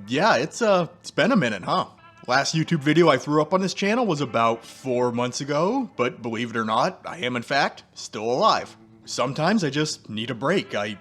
Yeah, it's been a minute, huh? Last YouTube video I threw up on this channel was about 4 months ago, but believe it or not, I am in fact still alive. Sometimes I just need a break. I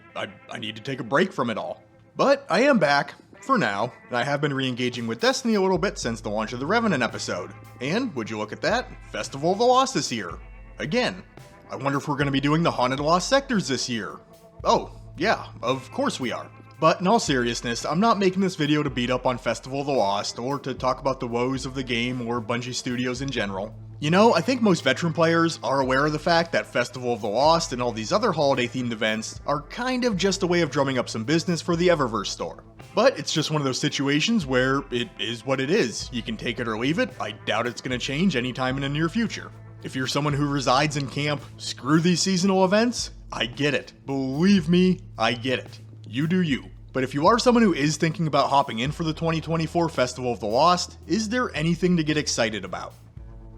need to take a break from it all. But I am back, for now, and I have been re-engaging with Destiny a little bit since the launch of the Revenant episode. And, would you look at that, Festival of the Lost this year. Again. I wonder if we're going to be doing the Haunted Lost Sectors this year. Oh, yeah, of course we are. But in all seriousness, I'm not making this video to beat up on Festival of the Lost, or to talk about the woes of the game or Bungie Studios in general. You know, I think most veteran players are aware of the fact that Festival of the Lost and all these other holiday-themed events are kind of just a way of drumming up some business for the Eververse store. But it's just one of those situations where it is what it is. You can take it or leave it. I doubt it's going to change anytime in the near future. If you're someone who resides in camp, screw these seasonal events, I get it. Believe me, I get it. You do you. But if you are someone who is thinking about hopping in for the 2024 Festival of the Lost, is there anything to get excited about?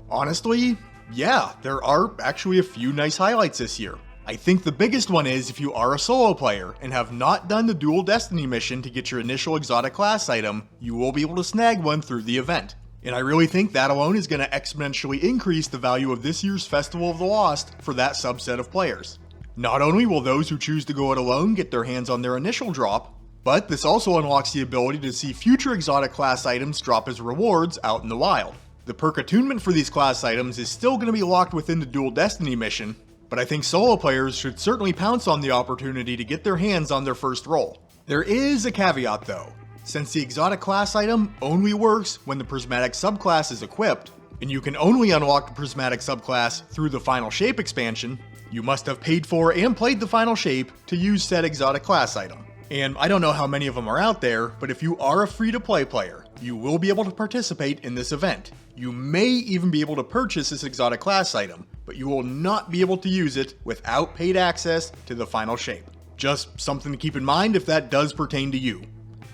Honestly, yeah, there are actually a few nice highlights this year. I think the biggest one is if you are a solo player and have not done the Dual Destiny mission to get your initial exotic class item, you will be able to snag one through the event. And I really think that alone is going to exponentially increase the value of this year's Festival of the Lost for that subset of players. Not only will those who choose to go it alone get their hands on their initial drop, but this also unlocks the ability to see future exotic class items drop as rewards out in the wild. The perk attunement for these class items is still going to be locked within the Dual Destiny mission, but I think solo players should certainly pounce on the opportunity to get their hands on their first roll. There is a caveat though. Since the exotic class item only works when the prismatic subclass is equipped, and you can only unlock the prismatic subclass through the Final Shape expansion, you must have paid for and played the Final Shape to use said exotic class item. And I don't know how many of them are out there, but if you are a free-to-play player, you will be able to participate in this event. You may even be able to purchase this exotic class item, but you will not be able to use it without paid access to the Final Shape. Just something to keep in mind if that does pertain to you.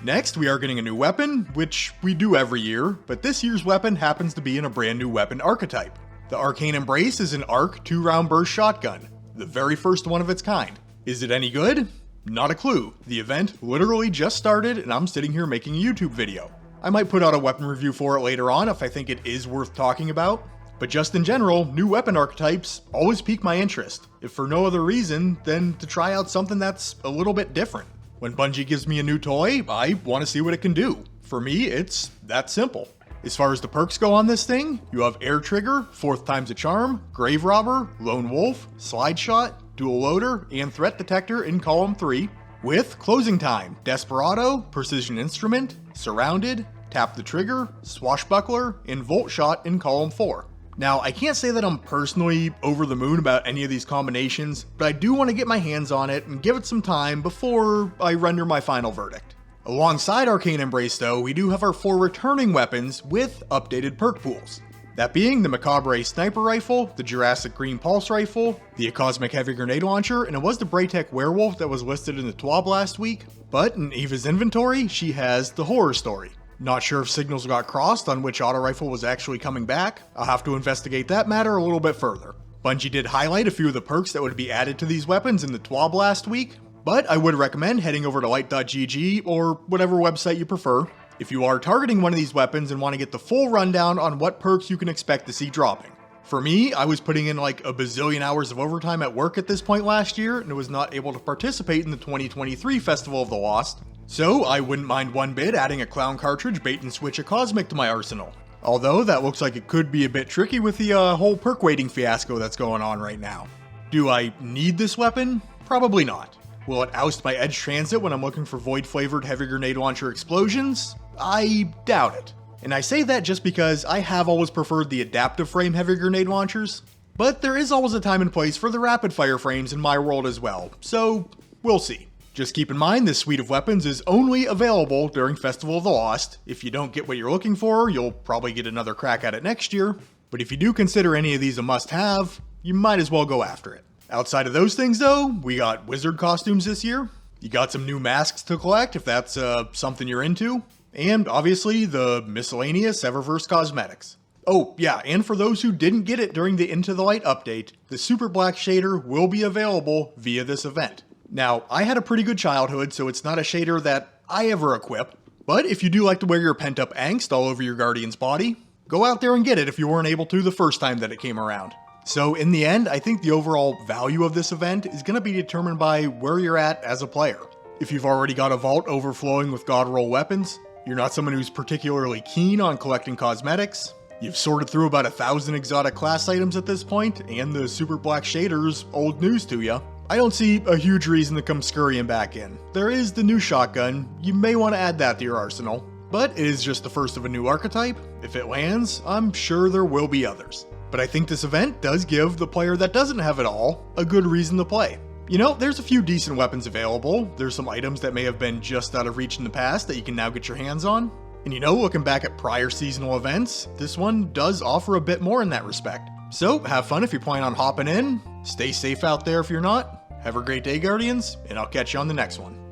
Next, we are getting a new weapon, which we do every year, but this year's weapon happens to be in a brand new weapon archetype. The Arcane Embrace is an ARC 2-round burst shotgun, the very first one of its kind. Is it any good? Not a clue. The event literally just started and I'm sitting here making a YouTube video. I might put out a weapon review for it later on if I think it is worth talking about. But just in general, new weapon archetypes always pique my interest, if for no other reason than to try out something that's a little bit different. When Bungie gives me a new toy, I want to see what it can do. For me, it's that simple. As far as the perks go on this thing, you have Air Trigger, 4th time's a charm, Grave Robber, Lone Wolf, Slide Shot, Dual Loader, and Threat Detector in Column 3, with Closing Time, Desperado, Precision Instrument, Surrounded, Tap the Trigger, Swashbuckler, and Volt Shot in Column 4. Now, I can't say that I'm personally over the moon about any of these combinations, but I do want to get my hands on it and give it some time before I render my final verdict. Alongside Arcane Embrace though, we do have our 4 returning weapons with updated perk pools. That being the Macabre Sniper Rifle, the Jurassic Green Pulse Rifle, the Cosmic Heavy Grenade Launcher, and it was the Braytech Werewolf that was listed in the TWAB last week, but in Eva's inventory, she has the Horror Story. Not sure if signals got crossed on which auto rifle was actually coming back. I'll have to investigate that matter a little bit further. Bungie did highlight a few of the perks that would be added to these weapons in the TWAB last week, but I would recommend heading over to light.gg or whatever website you prefer if you are targeting one of these weapons and want to get the full rundown on what perks you can expect to see dropping. For me, I was putting in like a bazillion hours of overtime at work at this point last year and was not able to participate in the 2023 Festival of the Lost, so I wouldn't mind one bit adding a Clown cartridge bait and switch a Cosmic to my arsenal. Although that looks like it could be a bit tricky with the whole perk weighting fiasco that's going on right now. Do I need this weapon? Probably not. Will it oust my Edge Transit when I'm looking for void-flavored heavy grenade launcher explosions? I doubt it. And I say that just because I have always preferred the adaptive frame heavy grenade launchers, but there is always a time and place for the rapid fire frames in my world as well, so we'll see. Just keep in mind this suite of weapons is only available during Festival of the Lost. If you don't get what you're looking for, you'll probably get another crack at it next year, but if you do consider any of these a must-have, you might as well go after it. Outside of those things though, we got wizard costumes this year, you got some new masks to collect if that's something you're into, and obviously the miscellaneous Eververse cosmetics. Oh yeah, and for those who didn't get it during the Into the Light update, the Super Black shader will be available via this event. Now, I had a pretty good childhood, so it's not a shader that I ever equip. But if you do like to wear your pent-up angst all over your Guardian's body, go out there and get it if you weren't able to the first time that it came around. So in the end, I think the overall value of this event is going to be determined by where you're at as a player. If you've already got a vault overflowing with god roll weapons, you're not someone who's particularly keen on collecting cosmetics, you've sorted through about 1,000 exotic class items at this point, and the super black shader's old news to you, I don't see a huge reason to come scurrying back in. There is the new shotgun, you may want to add that to your arsenal, but it is just the first of a new archetype. If it lands, I'm sure there will be others. But I think this event does give the player that doesn't have it all a good reason to play. You know, there's a few decent weapons available, there's some items that may have been just out of reach in the past that you can now get your hands on, and you know, looking back at prior seasonal events, this one does offer a bit more in that respect. So have fun if you're planning on hopping in, stay safe out there if you're not, have a great day Guardians, and I'll catch you on the next one.